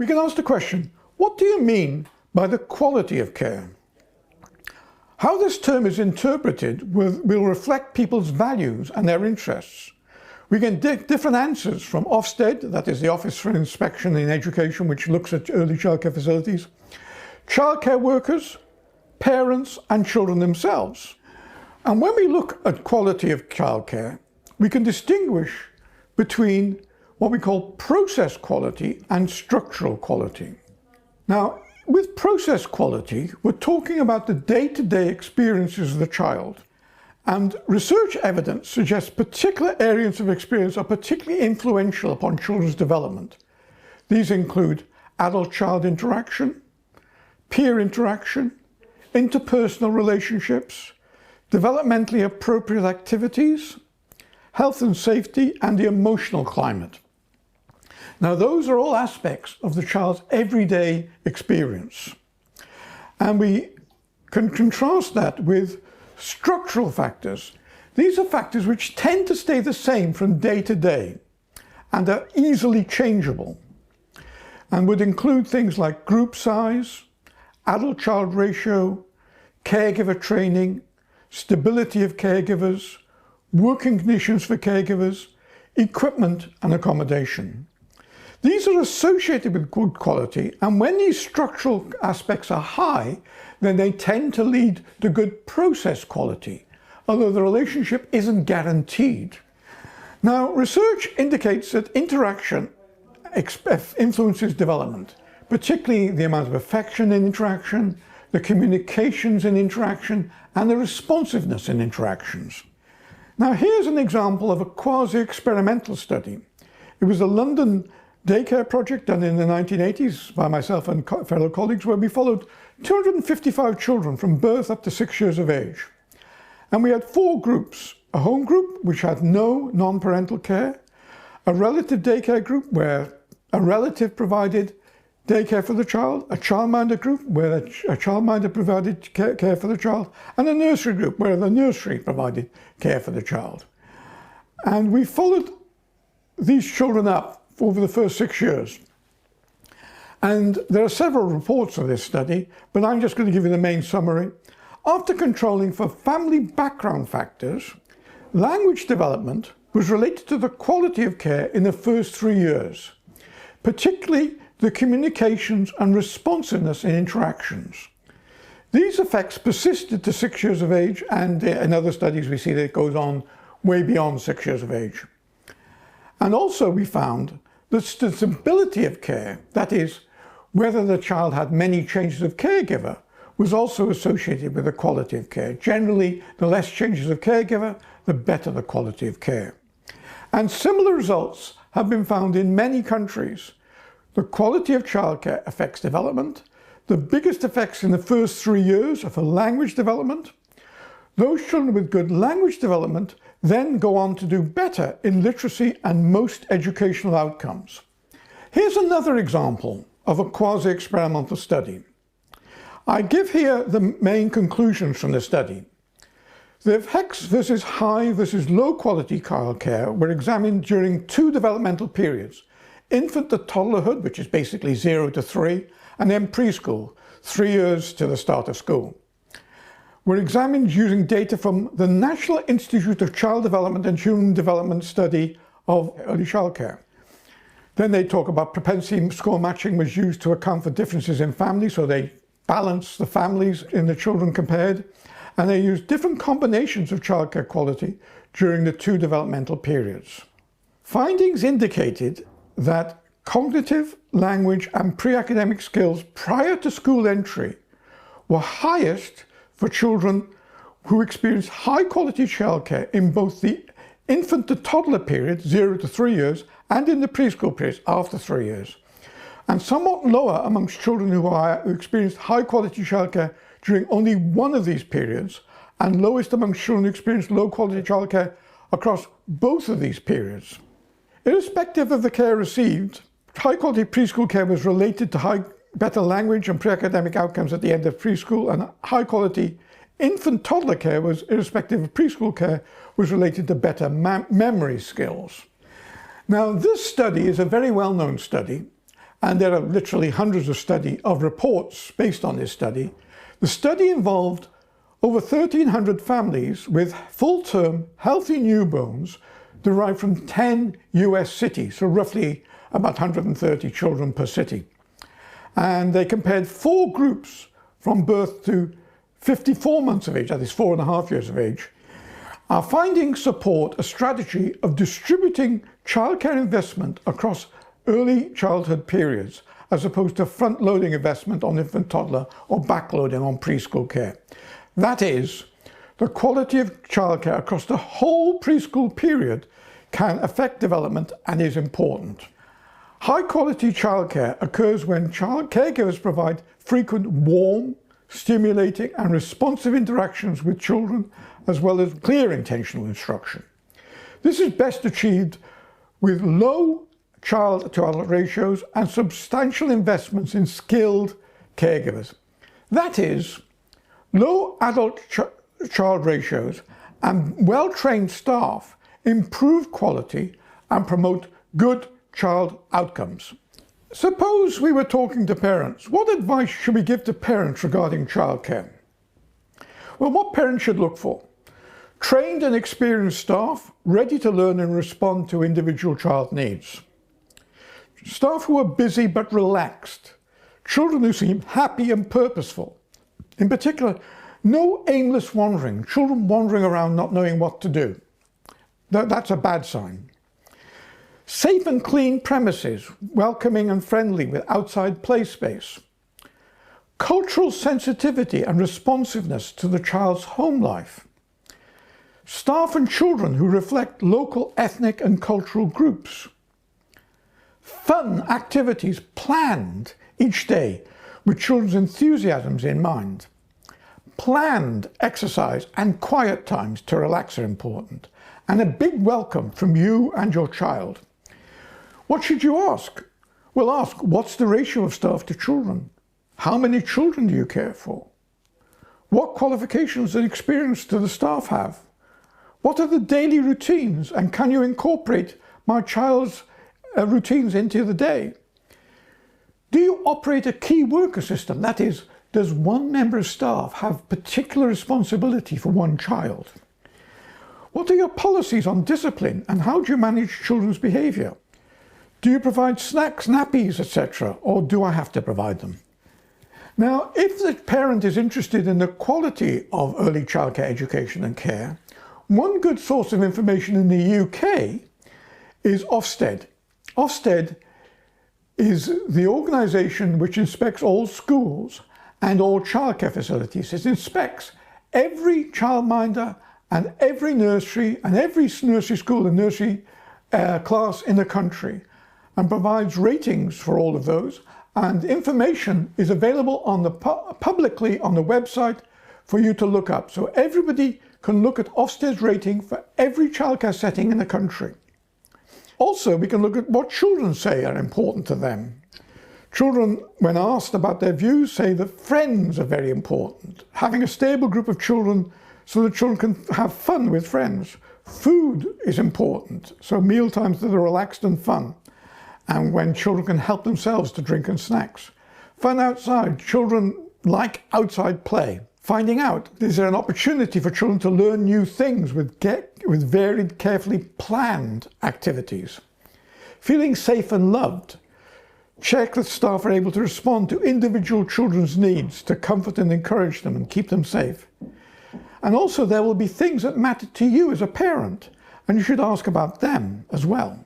We can ask the question, what do you mean by the quality of care? How this term is interpreted will reflect people's values and their interests. We get different answers from OFSTED, that is the Office for Inspection in Education, which looks at early childcare facilities, childcare workers, parents and children themselves. And when we look at quality of childcare, we can distinguish between what we call process quality and structural quality. Now, with process quality, we're talking about the day-to-day experiences of the child. And research evidence suggests particular areas of experience are particularly influential upon children's development. These include adult-child interaction, peer interaction, interpersonal relationships, developmentally appropriate activities, health and safety, and the emotional climate. Now, those are all aspects of the child's everyday experience. And we can contrast that with structural factors. These are factors which tend to stay the same from day to day and are easily changeable, and would include things like group size, adult-child ratio, caregiver training, stability of caregivers, working conditions for caregivers, equipment and accommodation. These are associated with good quality, and when these structural aspects are high, then they tend to lead to good process quality, although the relationship isn't guaranteed. Now, research indicates that interaction influences development, particularly the amount of affection in interaction, the communications in interaction, and the responsiveness in interactions. Now, here's an example of a quasi-experimental study. It was a London daycare project done in the 1980s by myself and fellow colleagues, where we followed 255 children from birth up to 6 years of age. And we had 4 groups: a home group which had no non-parental care, a relative daycare group where a relative provided daycare for the child, a childminder group where a childminder provided care for the child, and a nursery group where the nursery provided care for the child. And we followed these children up over the first 6 years. And there are several reports of this study, but I'm just going to give you the main summary. After controlling for family background factors, language development was related to the quality of care in the first 3 years, particularly the communications and responsiveness in interactions. These effects persisted to 6 years of age, and in other studies we see that it goes on way beyond 6 years of age. And also we found that the stability of care, that is, whether the child had many changes of caregiver, was also associated with the quality of care. Generally, the less changes of caregiver, the better the quality of care. And similar results have been found in many countries. The quality of childcare affects development. The biggest effects in the first 3 years are for language development. Those children with good language development then go on to do better in literacy and most educational outcomes. Here's another example of a quasi-experimental study. I give here the main conclusions from the study. The effects versus high versus low quality childcare were examined during 2 developmental periods: infant to toddlerhood, which is basically 0 to 3, and then preschool, 3 years to the start of school. Were examined using data from the National Institute of Child Development and Human Development study of early childcare. Then they talk about propensity score matching was used to account for differences in families, so they balanced the families in the children compared, and they used different combinations of childcare quality during the 2 developmental periods. Findings indicated that cognitive, language and pre-academic skills prior to school entry were highest for children who experienced high quality childcare in both the infant to toddler period, 0 to 3 years, and in the preschool periods after 3 years, and somewhat lower amongst children who experienced high quality childcare during only one of these periods, and lowest amongst children who experienced low quality childcare across both of these periods. Irrespective of the care received, high quality preschool care was related to better language and pre-academic outcomes at the end of preschool, and high quality infant-toddler care was, irrespective of preschool care, was related to better memory skills. Now, this study is a very well-known study, and there are literally hundreds of reports based on this study. The study involved over 1,300 families with full-term healthy newborns derived from 10 US cities, so roughly about 130 children per city. And they compared 4 groups from birth to 54 months of age, that is 4.5 years of age. Our findings support a strategy of distributing childcare investment across early childhood periods, as opposed to front-loading investment on infant-toddler or backloading on preschool care. That is, the quality of childcare across the whole preschool period can affect development and is important. High-quality childcare occurs when caregivers provide frequent warm, stimulating and responsive interactions with children, as well as clear intentional instruction. This is best achieved with low child-to-adult ratios and substantial investments in skilled caregivers. That is, low adult-child ratios and well-trained staff improve quality and promote good child outcomes. Suppose we were talking to parents. What advice should we give to parents regarding childcare? Well, what parents should look for? Trained and experienced staff, ready to learn and respond to individual child needs. Staff who are busy but relaxed. Children who seem happy and purposeful. In particular, no aimless wandering, children wandering around not knowing what to do. That's a bad sign. Safe and clean premises, welcoming and friendly with outside play space. Cultural sensitivity and responsiveness to the child's home life. Staff and children who reflect local ethnic and cultural groups. Fun activities planned each day with children's enthusiasms in mind. Planned exercise and quiet times to relax are important, and a big welcome from you and your child. What should you ask? Well, ask, what's the ratio of staff to children? How many children do you care for? What qualifications and experience do the staff have? What are the daily routines, and can you incorporate my child's routines into the day? Do you operate a key worker system? That is, does one member of staff have particular responsibility for one child? What are your policies on discipline, and how do you manage children's behaviour? Do you provide snacks, nappies, etc., or do I have to provide them? Now, if the parent is interested in the quality of early childcare education and care, one good source of information in the UK is OFSTED. OFSTED is the organisation which inspects all schools and all childcare facilities. It inspects every childminder and every nursery and every nursery school and nursery class in the country, and provides ratings for all of those, and information is available on the publicly on the website for you to look up. So everybody can look at Ofsted's rating for every childcare setting in the country. Also, we can look at what children say are important to them. Children, when asked about their views, say that friends are very important. Having a stable group of children so that children can have fun with friends. Food is important, so meal times that are relaxed and fun, and when children can help themselves to drink and snacks. Fun outside. Children like outside play. Finding out, is there an opportunity for children to learn new things with varied, carefully planned activities? Feeling safe and loved. Check that staff are able to respond to individual children's needs to comfort and encourage them and keep them safe. And also there will be things that matter to you as a parent, and you should ask about them as well.